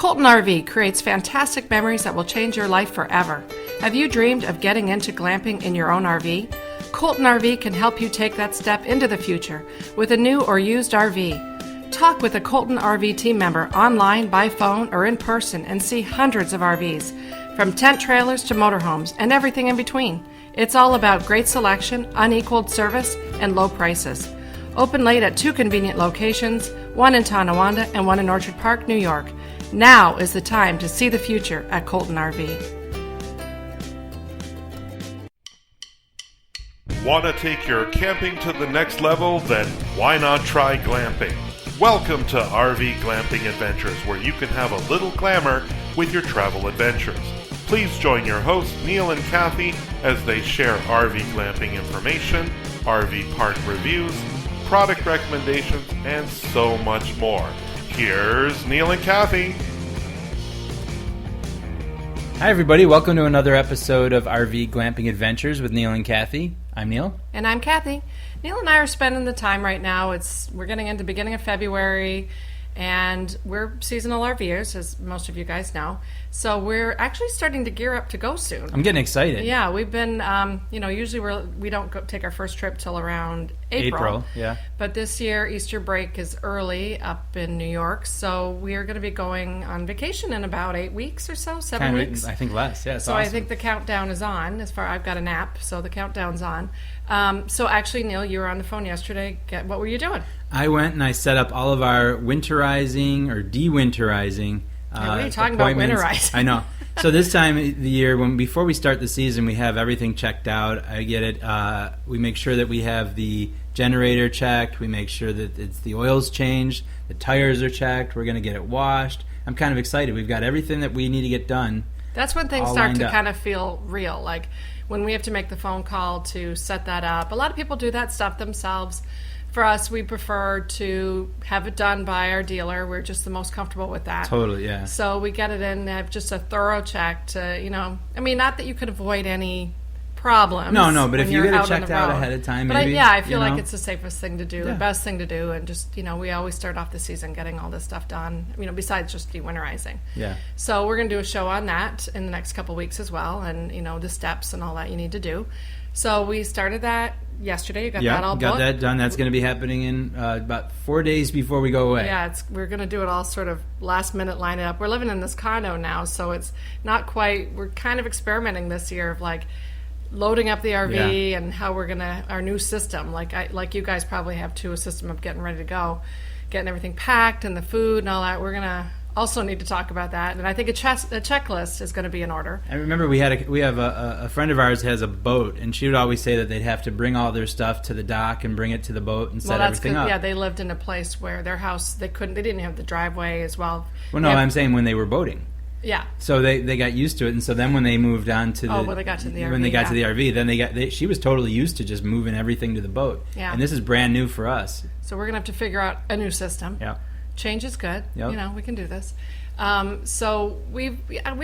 Colton RV creates fantastic memories that will change your life forever. Have you dreamed of getting into glamping in your own RV? Colton RV can help you take that step into the future with a new or used RV. Talk with a Colton RV team member online, by phone, or in person and see hundreds of RVs, from tent trailers to motorhomes and everything in between. It's all about great selection, unequaled service, and low prices. Open late at 2 convenient locations, one in Tonawanda and one in Orchard Park, New York. Now is the time to see the future at Colton RV. Want to take your camping to the next level? Then why not try glamping? Welcome to RV Glamping Adventures, where you can have a little glamour with your travel adventures. Please join your hosts, Neal and Kathy, as they share RV glamping information, RV park reviews, product recommendations, and so much more. Here's Neal and Kathy. Hi everybody, welcome to another episode of RV Glamping Adventures with Neal and Kathy. I'm Neal. And I'm Kathy. Neal and I are spending the time right now. We're getting into the beginning of February, and we're seasonal RVers, as most of you guys know. So we're actually starting to gear up to go soon. I'm getting excited. Yeah, we've been, usually we don't take our first trip till around April. Yeah. But this year, Easter break is early up in New York, so we are going to be going on vacation in about 8 weeks or so, 7 weeks. I think less, yeah. So awesome. I think the countdown is on. I've got an app, so the countdown's on. So actually, Neal, you were on the phone yesterday. What were you doing? I went and I set up all of our winterizing or de-winterizing what are you talking about, winterizing? I know. So this time of the year, before we start the season, we have everything checked out. I get it. We make sure that we have the generator checked. We make sure that the oil's changed. The tires are checked. We're going to get it washed. I'm kind of excited. We've got everything that we need to get done. That's when things start to kind of feel real. Like when we have to make the phone call to set that up. A lot of people do that stuff themselves. For us, we prefer to have it done by our dealer. We're just the most comfortable with that. Totally, yeah. So we get it in, have just a thorough check to, not that you could avoid any problems. No, but if you get it checked out ahead of time, maybe. I feel like it's the safest thing to do, the best thing to do, and just, we always start off the season getting all this stuff done, besides just de-winterizing. Yeah. So we're going to do a show on that in the next couple weeks as well, and, the steps and all that you need to do. So we started that yesterday. You got that all booked? Got that done. That's going to be happening in about 4 days before we go away. Yeah, we're going to do it all sort of last minute, line it up. We're living in this condo now, so it's not quite, we're kind of experimenting this year of like loading up the RV and how we're going to, our new system, like you guys probably have too, a system of getting ready to go, getting everything packed and the food and all that. We're going to also need to talk about that, and I think a checklist is going to be in order. I remember we have a friend of ours has a boat, and she would always say that they'd have to bring all their stuff to the dock and bring it to the boat and set everything up. Yeah, they lived in a place where their house they didn't have the driveway as well. Well, no, I'm saying when they were boating. Yeah. So they got used to it, and so then when they moved on to they got to the RV. When they got to the RV, then she was totally used to just moving everything to the boat. Yeah. And this is brand new for us. So we're gonna have to figure out a new system. Yeah. Change is good. Yep. We can do this. So we've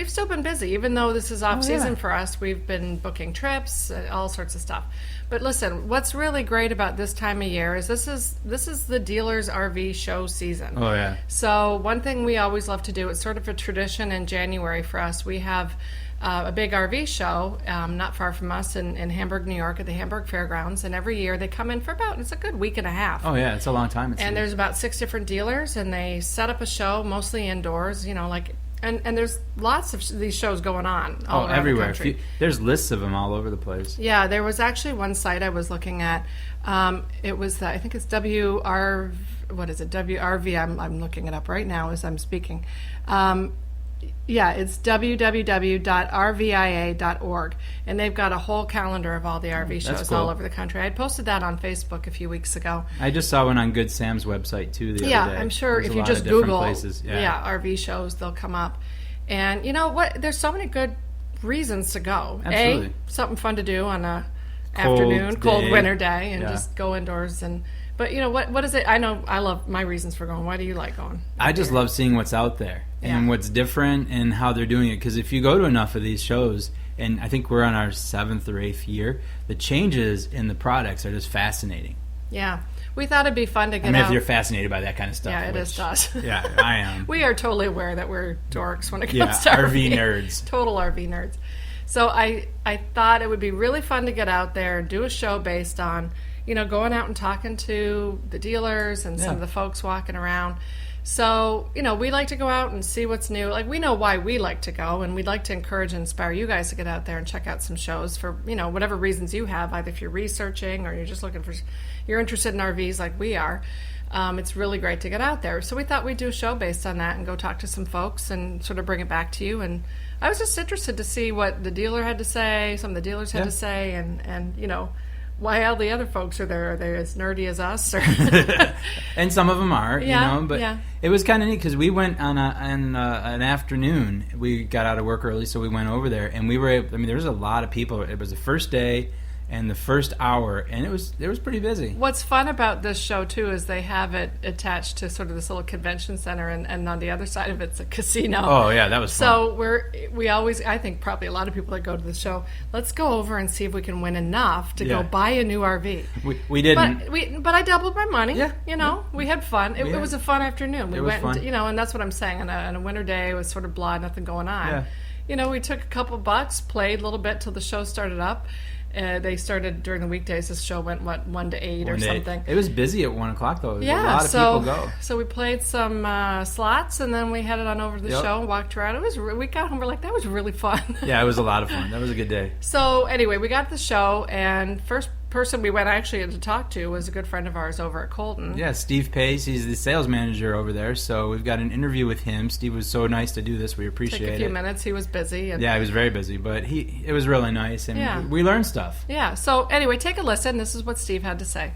still been busy, even though this is off season for us. We've been booking trips, all sorts of stuff. But listen, what's really great about this time of year is this is the dealer's RV show season. Oh yeah. So one thing we always love to do, it's sort of a tradition in January for us. We have a big RV show not far from us in Hamburg, New York, at the Hamburg Fairgrounds, and every year they come in for it's a good week and a half. Oh yeah, it's a long time. And there's about 6 different dealers, and they set up a show, mostly indoors, and there's lots of these shows going on all around everywhere. the country. There's lists of them all over the place. Yeah, there was actually one site I was looking at. It was I think it's WRV. I'm looking it up right now as I'm speaking. It's www.rvia.org, and they've got a whole calendar of all the RV shows all over the country. I posted that on Facebook a few weeks ago. I just saw one on Good Sam's website too the other day. Yeah, I'm sure if you just Google RV shows, they'll come up. And you know what? There's so many good reasons to go. Absolutely. Something fun to do on a cold winter day, and just go indoors and. But what is it? I know I love my reasons for going. Why do you like going? I just love seeing what's out there and what's different and how they're doing it. Because if you go to enough of these shows, and I think we're on our 7th or 8th year, the changes in the products are just fascinating. Yeah. we thought it'd be fun to get if out. you're fascinated by that kind of stuff. Yeah, it is to us. Yeah, I am. We are totally aware that we're dorks when it comes to RV nerds. Total RV nerds. So I thought it would be really fun to get out there and do a show based on, going out and talking to the dealers and some of the folks walking around. So, we like to go out and see what's new. Like, we know why we like to go, and we'd like to encourage and inspire you guys to get out there and check out some shows for, whatever reasons you have, either if you're researching or you're just you're interested in RVs like we are. It's really great to get out there. So we thought we'd do a show based on that and go talk to some folks and sort of bring it back to you. And I was just interested to see what the dealer had to say, some of the dealers had to say, and why all the other folks are there. Are they as nerdy as us? Or and some of them are, but it was kind of neat because we went on an afternoon. We got out of work early, so we went over there, and we were able, there was a lot of people. It was the first day and the first hour, and it was pretty busy. What's fun about this show, too, is they have it attached to sort of this little convention center, and on the other side of it's a casino. Oh, yeah, that was fun. So we always, I think probably a lot of people that go to the show, let's go over and see if we can win enough to go buy a new RV. We didn't. But I doubled my money. Yeah. We had fun. It was a fun afternoon. We went, fun. And that's what I'm saying. On a winter day, it was sort of blah, nothing going on. Yeah. We took a couple bucks, played a little bit till the show started up. They started during the weekdays. This show went 1 to 8 or something. It was busy at 1 o'clock though. A lot of people go. So we played some slots, and then we headed on over to the show and walked around. We got home. We're like, that was really fun. Yeah, it was a lot of fun. That was a good day. So anyway, we got to the show, and first person we went actually to talk to was a good friend of ours over at Colton. Yeah, Steve Pace. He's the sales manager over there. So we've got an interview with him. Steve was so nice to do this. We appreciate it. Took a few minutes. He was busy. Yeah, he was very busy, but it was really nice, and we learned stuff. Yeah. So anyway, take a listen. This is what Steve had to say.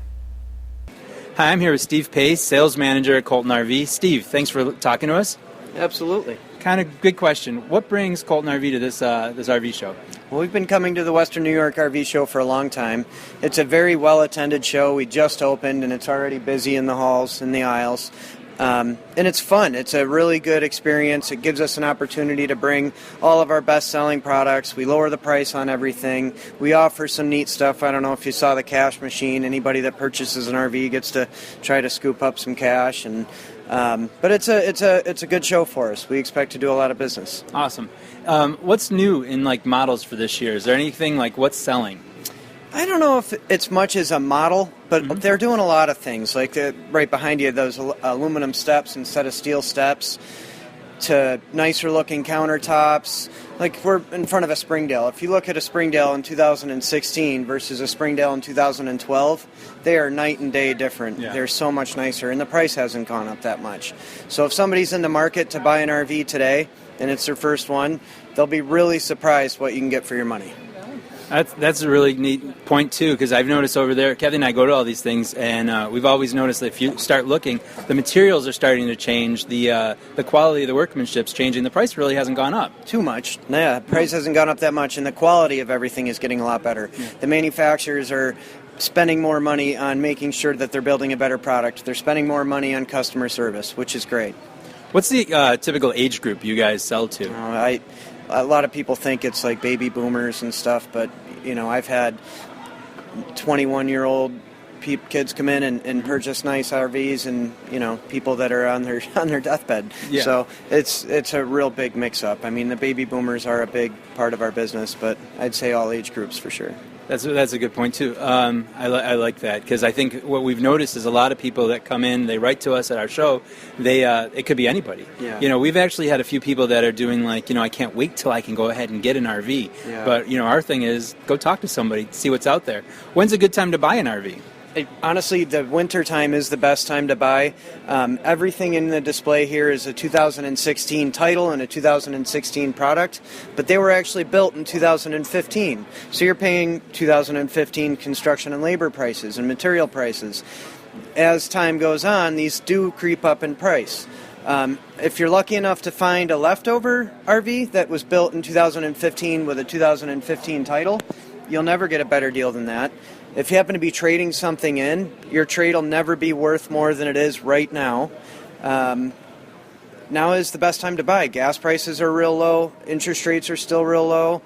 Hi, I'm here with Steve Pace, sales manager at Colton RV. Steve, thanks for talking to us. Absolutely. Kind of good question. What brings Colton RV to this RV show? Well, we've been coming to the Western New York RV show for a long time. It's a very well-attended show. We just opened, and it's already busy in the halls and the aisles. And it's fun. It's a really good experience. It gives us an opportunity to bring all of our best-selling products. We lower the price on everything. We offer some neat stuff. I don't know if you saw the cash machine. Anybody that purchases an RV gets to try to scoop up some cash. And but it's a good show for us. We expect to do a lot of business. Awesome. What's new in models for this year? Is there anything what's selling? I don't know if it's much as a model, but they're doing a lot of things. Like right behind you, those aluminum steps instead of steel steps, to nicer looking countertops. Like we're in front of a Springdale. If you look at a Springdale in 2016 versus a Springdale in 2012, they are night and day different. Yeah. They're so much nicer, and the price hasn't gone up that much. So if somebody's in the market to buy an RV today, and it's their first one, they'll be really surprised what you can get for your money. That's a really neat point, too, because I've noticed over there, Kathy and I go to all these things, and we've always noticed that if you start looking, the materials are starting to change, the quality of the workmanship's changing, the price really hasn't gone up. Too much. Yeah, the price hasn't gone up that much, and the quality of everything is getting a lot better. Yeah. The manufacturers are spending more money on making sure that they're building a better product. They're spending more money on customer service, which is great. What's the typical age group you guys sell to? A lot of people think it's like baby boomers and stuff, but I've had 21-year-old kids come in and purchase nice RVs, and people that are on their deathbed. Yeah. So it's a real big mix-up. I mean, the baby boomers are a big part of our business, but I'd say all age groups for sure. That's a good point, too. I like that, because I think what we've noticed is a lot of people that come in, they write to us at our show, it could be anybody. Yeah. We've actually had a few people that are doing I can't wait till I can go ahead and get an RV. Yeah. But, our thing is go talk to somebody, see what's out there. When's a good time to buy an RV? Honestly, the winter time is the best time to buy. Everything in the display here is a 2016 title and a 2016 product, but they were actually built in 2015. So you're paying 2015 construction and labor prices and material prices. As time goes on, these do creep up in price. If you're lucky enough to find a leftover RV that was built in 2015 with a 2015 title, you'll never get a better deal than that. If you happen to be trading something in, your trade will never be worth more than it is right now. Now is the best time to buy. Gas prices are real low. Interest rates are still real low.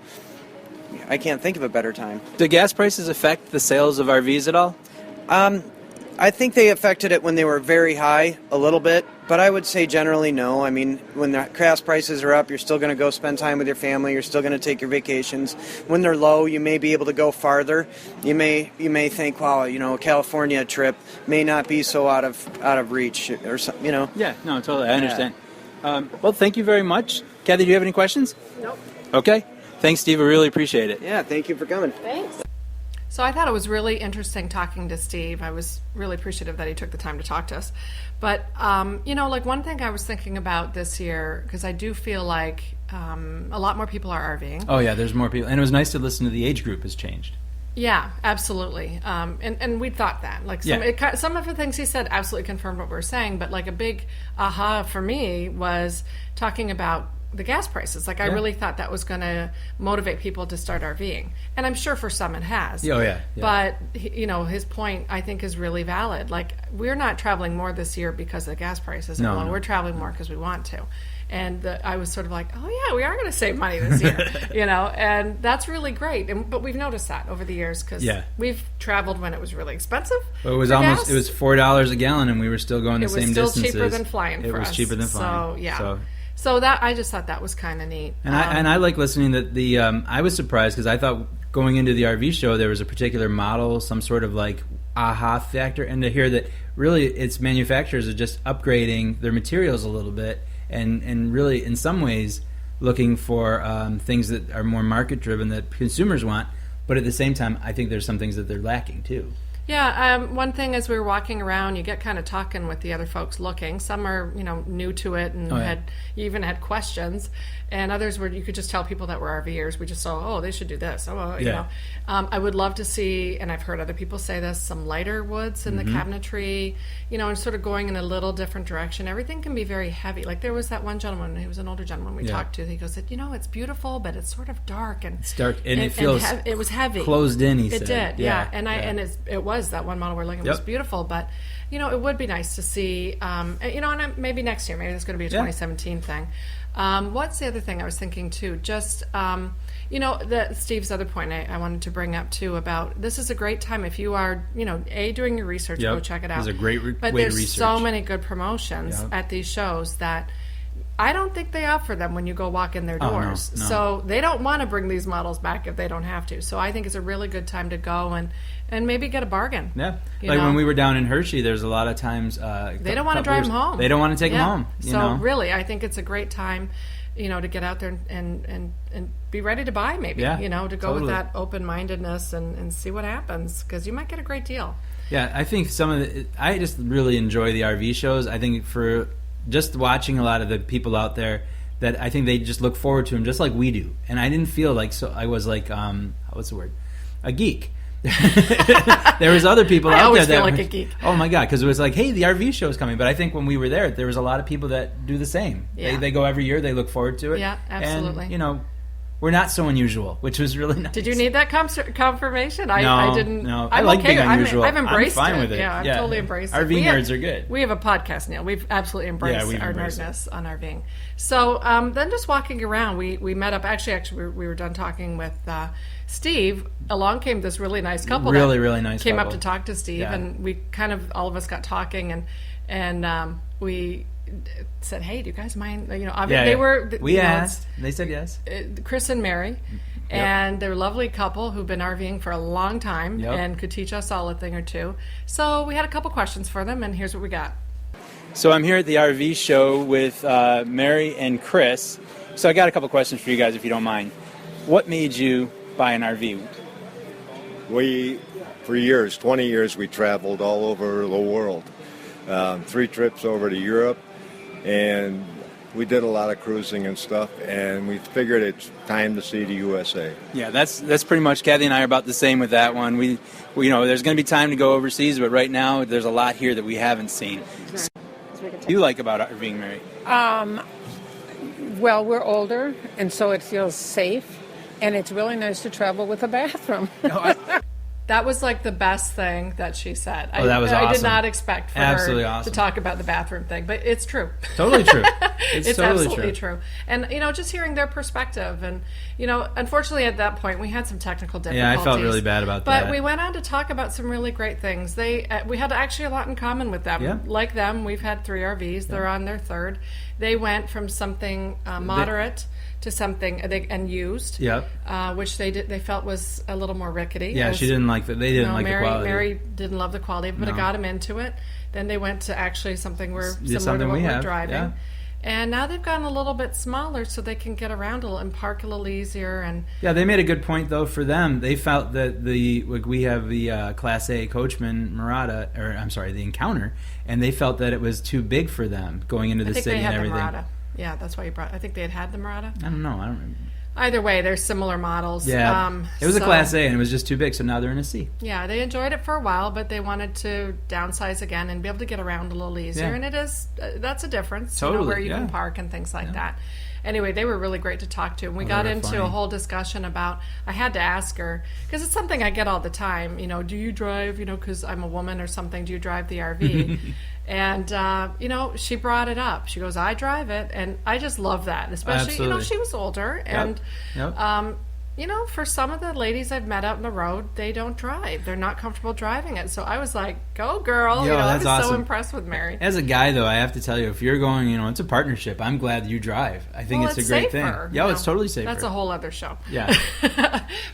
I can't think of a better time. Do gas prices affect the sales of RVs at all? I think they affected it when they were very high a little bit, but I would say generally no. I mean, when the gas prices are up, you're still going to go spend time with your family. You're still going to take your vacations. When they're low, you may be able to go farther. You may think, wow, a California trip may not be so out of reach or something, Yeah, no, totally. I understand. Well, thank you very much. Kathy, do you have any questions? Nope. Okay. Thanks, Steve. I really appreciate it. Yeah, thank you for coming. Thanks. So I thought it was really interesting talking to Steve. I was really appreciative that he took the time to talk to us. But, like one thing I was thinking about this year, because I do feel like a lot more people are RVing. Oh, yeah, there's more people. And it was nice to listen to the age group has changed. Yeah, absolutely. And we thought that. Like some of the things he said absolutely confirmed what we were saying, but like a big aha for me was talking about the gas prices. Like I really thought that was going to motivate people to start RVing. And I'm sure for some it has. Oh, yeah. But, his point I think is really valid. Like we're not traveling more this year because of the gas prices. No. We're traveling more because we want to. And I was sort of like, oh, yeah, we are going to save money this year, and that's really great. But we've noticed that over the years because we've traveled when it was really expensive. Well, it was $4 a gallon, and we were still going the same distances. It was still cheaper than flying for us. It was cheaper than flying. So, yeah. So that I just thought that was kind of neat. And I like listening that I was surprised because I thought going into the RV show there was a particular model, some sort of like aha factor, and to hear that really its manufacturers are just upgrading their materials a little bit. And really, in some ways, looking for things that are more market-driven that consumers want. But at the same time, I think there's some things that they're lacking, too. Yeah, one thing as we were walking around, you get kind of talking with the other folks looking. Some are, new to it and you even had questions. And others were, you could just tell people that were RVers. We just saw, they should do this. I would love to see, and I've heard other people say this, some lighter woods in the cabinetry, and sort of going in a little different direction. Everything can be very heavy. Like there was that one gentleman, he was an older gentleman we talked to. He goes, it's beautiful, but it's sort of dark. And it's dark, and it feels it was heavy. Closed in, he said. It did, yeah. And it was that one model we're looking at was beautiful, but it would be nice to see, and maybe next year, maybe it's going to be a 2017 thing. What's the other thing I was thinking too? Just Steve's other point I wanted to bring up too about this is a great time if you are doing your research, go check it out. It's a great but way to research. There's so many good promotions at these shows that I don't think they offer them when you go walk in their doors. No. So they don't want to bring these models back if they don't have to. So I think it's a really good time to go and maybe get a bargain. Yeah. When we were down in Hershey, there's a lot of times... they don't want to drive them home. They don't want to take them home. So really, I think it's a great time, to get out there and be ready to buy maybe, to go with that open-mindedness and see what happens because you might get a great deal. Yeah, I think I just really enjoy the RV shows. I think for... just watching a lot of the people out there that I think they just look forward to them just like we do. And I didn't feel like I was like, what's the word? A geek. There was other people out there that feel like a geek. Oh my God, because it was like, hey, the RV show is coming. But I think when we were there was a lot of people that do the same. Yeah. They go every year. They look forward to it. Yeah, absolutely. And, we're not so unusual, which was really nice. Did you need that confirmation? No, I didn't. No, I like being unusual. I've embraced I'm fine it. with it. Yeah, I've totally embraced it. RV nerds are good. We have a podcast, Neal. We've absolutely embraced our nerdness on RVing. So then just walking around, we met up. Actually, we were done talking with Steve. Along came this really nice couple. Really nice came couple. up to talk to Steve, and we kind of, all of us got talking, and we said, hey, do you guys mind? They were... We asked. They said yes. Chris and Mary. And they're a lovely couple who've been RVing for a long time and could teach us all a thing or two. So we had a couple questions for them, and here's what we got. So I'm here at the RV show with Mary and Chris. So I got a couple questions for you guys, if you don't mind. What made you buy an RV? For years, 20 years, we traveled all over the world. 3 trips over to Europe. And we did a lot of cruising and stuff, and we figured it's time to see the USA. Yeah, that's pretty much, Kathy and I are about the same with that one. We there's going to be time to go overseas, but right now there's a lot here that we haven't seen. So, what do you like about RVing, Mary? Well, we're older, and so it feels safe, and it's really nice to travel with a bathroom. That was like the best thing that she said. Oh, that was awesome. I did not expect for Absolutely her awesome. to talk about the bathroom thing, but it's true. Totally true. It's totally absolutely true. And, just hearing their perspective. And, unfortunately at that point we had some technical difficulties. Yeah, I felt really bad about that. But we went on to talk about some really great things. We had actually a lot in common with them. Yeah. Like them, we've had 3 RVs. They're on their 3rd. They went from something moderate to something and used, which they felt was a little more rickety. Yeah, she didn't like that. They didn't like the quality. Mary didn't love the quality, but it got them into it. Then they went to actually something similar something to what we're have, driving. Yeah. And now they've gotten a little bit smaller so they can get around a little and park a little easier. And yeah, they made a good point though. For them, they felt that we have the Class A Coachman the Encounter, and they felt that it was too big for them going into the city and everything. The Murata. Yeah, that's why you brought. I think they had the Murata. I don't know. I don't remember. Either way, they're similar models. Yeah, it was a Class A, and it was just too big, so now they're in a C. Yeah, they enjoyed it for a while, but they wanted to downsize again and be able to get around a little easier. Yeah. And that's a difference, totally, where you can park and things like that. Anyway, they were really great to talk to, and we got into a whole discussion about. I had to ask her because it's something I get all the time. Do you drive? Because I'm a woman or something. Do you drive the RV? And she brought it up. She goes, "I drive it," and I just love that. Especially, Absolutely. She was older, and for some of the ladies I've met out on the road, they don't drive. They're not comfortable driving it. So I was like, "Go, girl!" I was awesome. so impressed with Mary. As a guy, though, I have to tell you, if you're going, it's a partnership. I'm glad you drive. I think it's a great safer, thing. Yeah, it's totally safer. That's a whole other show. Yeah.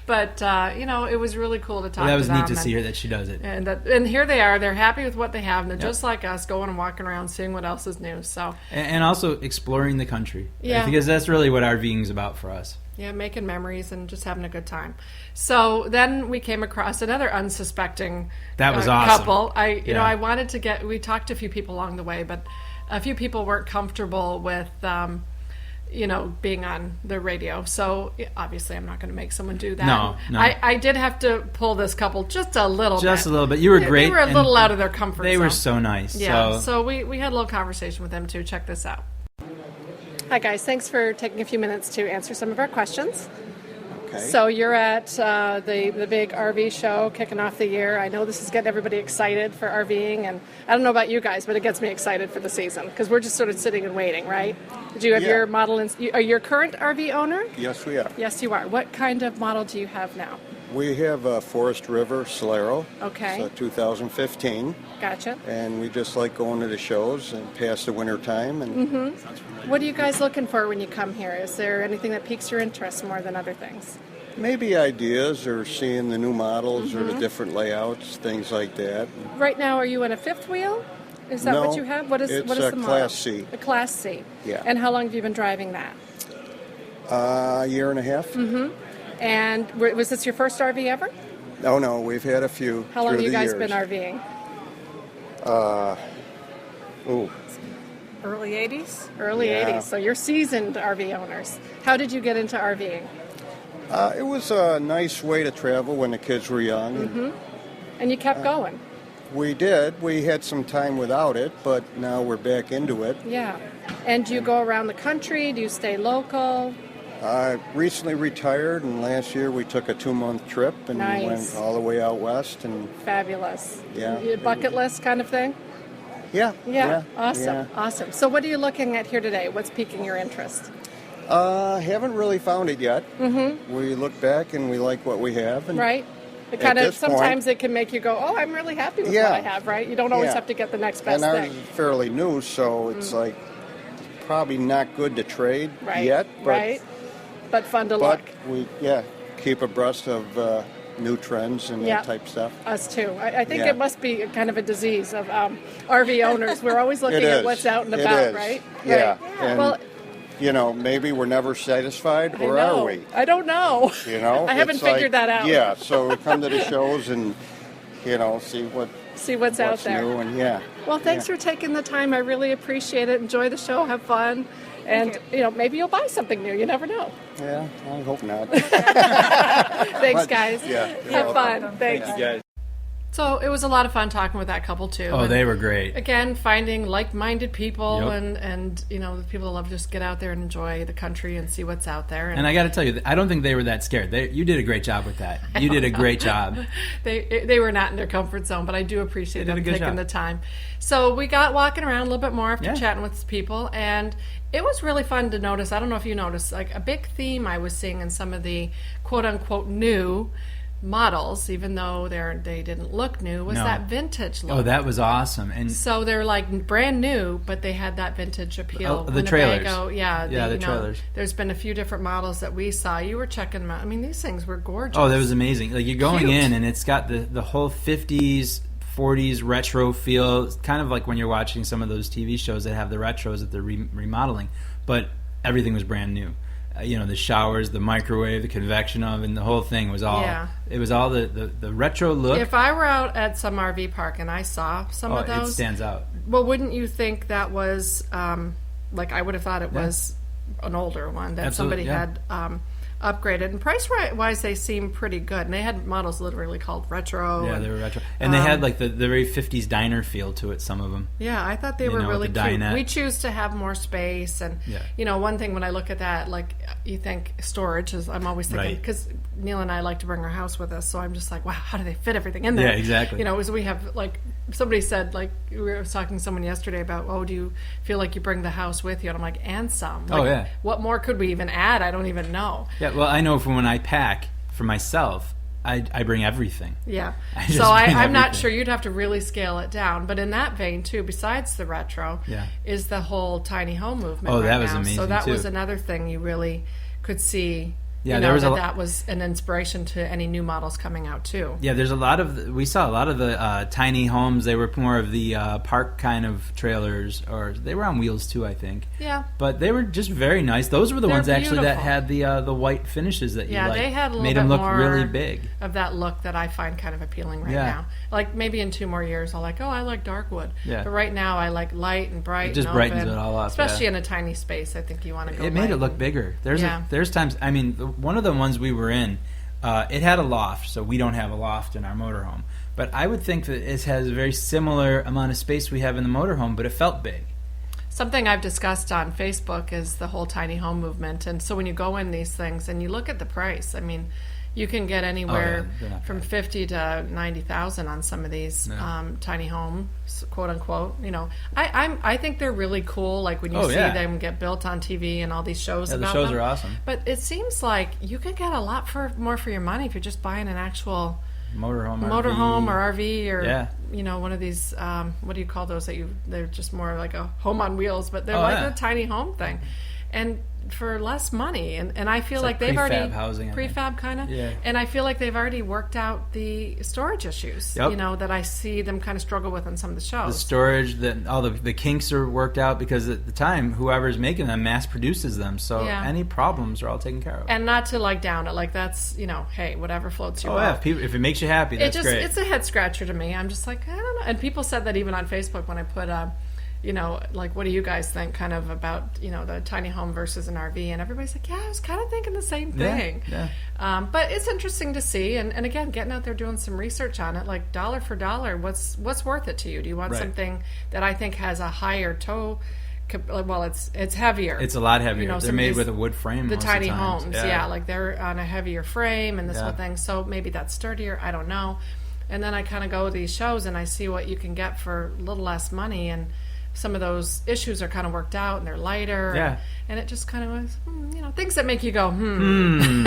But it was really cool to talk. That was to them neat to see her that she does it. And here they are. They're happy with what they have, and they're just like us, going and walking around, seeing what else is new. So and also exploring the country. Yeah. Because that's really what RVing is about for us. Yeah, making memories and just having a good time. So then we came across another unsuspecting that was awesome. Couple. I wanted to we talked to a few people along the way, but a few people weren't comfortable with, being on the radio. So obviously I'm not going to make someone do that. No. I did have to pull this couple just a little bit. Just a little bit. You were great. They were a little out of their comfort zone. They were so nice. Yeah, so we had a little conversation with them too. Check this out. Hi guys, thanks for taking a few minutes to answer some of our questions. Okay. So you're at the big RV show kicking off the year. I know this is getting everybody excited for RVing, and I don't know about you guys, but it gets me excited for the season because we're just sort of sitting and waiting, right? Do you have your model? Are you a current RV owner? Yes, we are. Yes, you are. What kind of model do you have now? We have a Forest River Solero. Okay. It's a 2015. Gotcha. And we just like going to the shows and past the winter time. And What are you guys looking for when you come here? Is there anything that piques your interest more than other things? maybe ideas or seeing the new models or the different layouts, things like that. Right now, are you in a fifth wheel? Is that No, what you have? What is it's the a model? Class C. A Class C. Yeah. And how long have you been driving that? A year and a half. And was this your first RV ever? Oh no, we've had a few. How long have through you the guys years. been RVing? Early 80s? Early Yeah. 80s. So you're seasoned RV owners. How did you get into RVing? It was a nice way to travel when the kids were young. And you kept going. We did. We had some time without it, but now we're back into it. Yeah. And do you go around the country? Do you stay local? I recently retired, and last year we took a 2-month trip and Nice. went all the way out west. And Fabulous. Yeah. Bucket list kind of thing? yeah, Awesome. yeah. Awesome. So what are you looking at here today? What's piquing your interest? Haven't really found it yet. We look back and we like what we have. And Right? It At kind of this point- sometimes it can make you go, "Oh, I'm really happy with Yeah. what I have." Right? You don't always Yeah. have to get the next best And ours thing. is fairly new, so it's like probably not good to trade Right. yet. But, Right. But fun to But look. we keep abreast of new trends and Yeah. that type stuff. Us too. I think Yeah. it must be kind of a disease of RV owners. We're always looking It at is. what's out and It about, is. right? Yeah. Right. And, Well, maybe we're never satisfied, I or know. are we? I don't know. I haven't It's figured like- that out. Yeah, so we come to the shows and, see See what's out there. new, and Well, thanks for taking the time. I really appreciate it. Enjoy the show. Have fun. And, maybe you'll buy something new. You never know. Yeah, I hope not. Thanks, guys. Yeah, you're Have welcome. fun. Thanks. guys. So it was a lot of fun talking with that couple too. Oh, and they were great. again, finding like-minded people Yep. and the people that love to just get out there and enjoy the country and see what's out there. And I got to tell you, I don't think they were that scared. You did a great job with that. You did a great job. They were not in their comfort zone, but I do appreciate them taking job. the time. So we got walking around a little bit more after Yeah. chatting with people, and it was really fun to notice. I don't know if you noticed, like a big theme I was seeing in some of the quote-unquote new models, even though they didn't look new, was No. that vintage look. Oh, that was awesome. And So they're like brand new, but they had that vintage appeal. Oh, the trailers. Winnebago, Yeah, the trailers. There's been a few different models that we saw. You were checking them out. I mean, these things were gorgeous. oh, that was amazing. Like you're going Cute. in and it's got the whole 50s, 40s retro feel. It's kind of like when you're watching some of those TV shows that have the retros that they're remodeling, but everything was brand new. The showers, the microwave, the convection oven, the whole thing was all. Yeah. It was all the retro look. If I were out at some RV park and I saw some of it those, stands out. well, wouldn't you think that was like I would have thought it was an older one that Absolutely, somebody yeah. had upgraded, and price wise they seem pretty good, and they had models literally called retro. Yeah, and, they were retro, and they had like the very 50s diner feel to it. Some of them. yeah, I thought they were with really the cute. dinette. We choose to have more space, and Yeah. one thing when I look at that, like you think storage is. I'm always thinking Right. because Neal and I like to bring our house with us, so I'm just like, wow, how do they fit everything in there? Yeah, exactly. As we have like somebody said, like we were talking to someone yesterday about, oh, do you feel like you bring the house with you? And I'm like, and some. Like, Oh, yeah. What more could we even add? I don't even know. Yeah, well, I know from when I pack for myself, I bring everything. Yeah. I just So bring I'm not everything. sure. You'd have to really scale it down. But in that vein, too, besides the retro, Yeah. is the whole tiny home movement. Oh, right that was now. So amazing, that too. was another thing you really could see. Yeah, there was that was an inspiration to any new models coming out, too. Yeah, there's we saw a lot of the tiny homes. They were more of the park kind of trailers, or they were on wheels too, I think. Yeah. But they were just very nice. Those were the They're ones actually that beautiful. had the white finishes that you Yeah, liked. they had a little made bit them look more really big. of that look that I find kind of appealing right Yeah. now. Like maybe in 2 more years, I'll like, oh, I like dark wood. Yeah. But right now, I like light and bright. It just and brightens open. it all up, Especially yeah. in a tiny space. I think you want to go. It made it light. look bigger. Yeah. There's times. I mean, one of the ones we were in, it had a loft, so we don't have a loft in our motorhome. But I would think that it has a very similar amount of space we have in the motorhome, but it felt big. Something I've discussed on Facebook is the whole tiny home movement. And so when you go in these things and you look at the price, I mean, you can get anywhere they're not from bad. 50 to 90,000 on some of these tiny homes, quote unquote. I think they're really cool. Like when you see them get built on TV and all these shows. Yeah, the about shows them. are awesome. But it seems like you could get a lot more for your money if you're just buying an actual Motorhome or RV or Yeah. one of these what do you call those they're just more like a home on wheels, but they're Oh, like yeah. a tiny home thing, and for less money, and I feel It's like like they've prefab already housing, I think. prefab kind of, Yeah. and I feel like they've already worked out the storage issues, Yep. that I see them kind of struggle with on some of the The shows. storage, all the kinks are worked out because at the time, whoever's making them mass produces them, so Yeah. any problems are all taken care of. And not to down it, like that's hey, whatever floats your Oh yeah, boat. if it makes you happy, that's great. It's a head scratcher to me. I'm just like, I don't know. And people said that even on Facebook when I put like, what do you guys think kind of about, the tiny home versus an RV? And everybody's like, yeah, I was kind of thinking the same thing. Yeah. But it's interesting to see. And again, getting out there doing some research on it, like dollar for dollar, what's worth it to you? Do you want Right. something that I think has a higher toe? Well, it's heavier. It's a lot heavier. They're some of made these- with a wood frame. the most tiny of the times. homes, like they're on a heavier frame and this Yeah. whole thing. So maybe that's sturdier. I don't know. And then I kind of go to these shows and I see what you can get for a little less money, and some of those issues are kind of worked out and they're lighter. Yeah. And it just kind of was, things that make you go,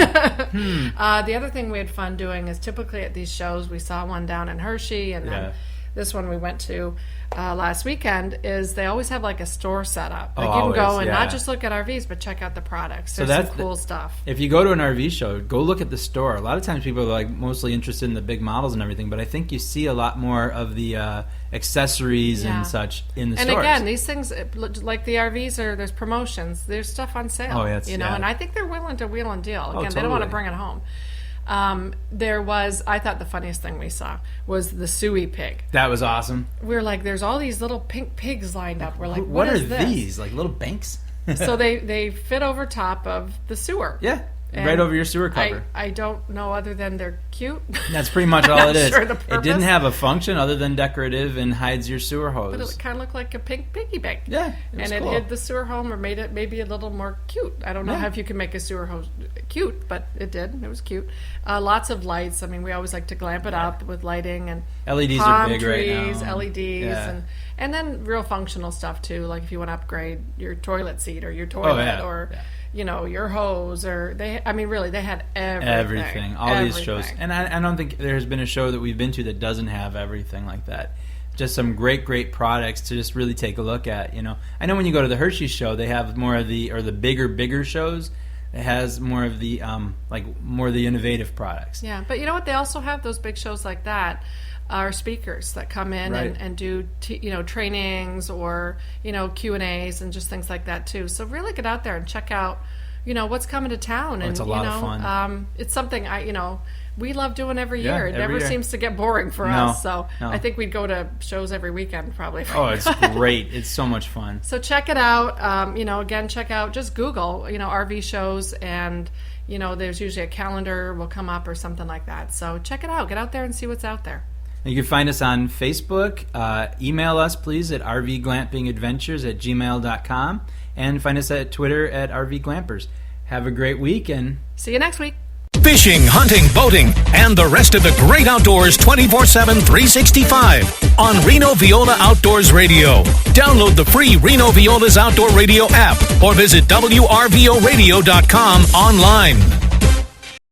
The other thing we had fun doing is typically at these shows, we saw one down in Hershey, and then this one we went to last weekend, is they always have like a store set up. Like you can go always, and yeah. not just look at RVs, but check out the products. So There's that's some cool stuff. If you go to an RV show, go look at the store. A lot of times people are like mostly interested in the big models and everything, but I think you see a lot more of the accessories Yeah. and such in the And stores. again, these things, like the RVs, there's promotions. There's stuff on sale. Oh, yeah, it's- yeah. And I think they're willing to wheel and deal. Again, they don't want to totally. bring it home. I thought the funniest thing we saw was the suey pig. That was awesome. We were like, there's all these little pink pigs lined up. We're like, what is are this? these? Like little banks? So they fit over top of the sewer. Yeah. right over your sewer cover. I don't know other than they're cute. That's pretty much all it is. Sure the it purpose. didn't have a function other than decorative and hides your sewer hose. But it kind of looked like a pink piggy bank. Yeah, it was and cool. it hid the sewer home or made it maybe a little more cute. I don't know how if you can make a sewer hose cute, but it did. It was cute. Lots of lights. I mean, we always like to glamp it up with lighting and LEDs palm are big trees, right now. LEDs, and then real functional stuff too. Like if you want to upgrade your toilet seat or your toilet or your hose or they had everything. All these shows, and I don't think there's been a show that we've been to that doesn't have everything like that. Just some great products to just really take a look at. I know when you go to the Hershey show, they have more of the bigger shows. It has more of the more of the innovative products. Yeah, but you know what? They also have those big shows like that. Are speakers that come in and do trainings or Q&As and just things like that too. So really get out there and check out what's coming to town. And it's a lot of fun. It's something we love doing every year. It every never year. seems to get boring for us. So I think we'd go to shows every weekend probably. It's great. It's so much fun. So check it out. Again, check out, just Google RV shows, and there's usually a calendar will come up or something like that. So check it out. Get out there and see what's out there. You can find us on Facebook. Email us, please, at rvglampingadventures@gmail.com. And find us at Twitter at rvglampers. Have a great week, and see you next week. Fishing, hunting, boating, and the rest of the great outdoors 24/7, 365 on Reno Viola Outdoors Radio. Download the free Reno Viola's Outdoor Radio app or visit wrvoradio.com online.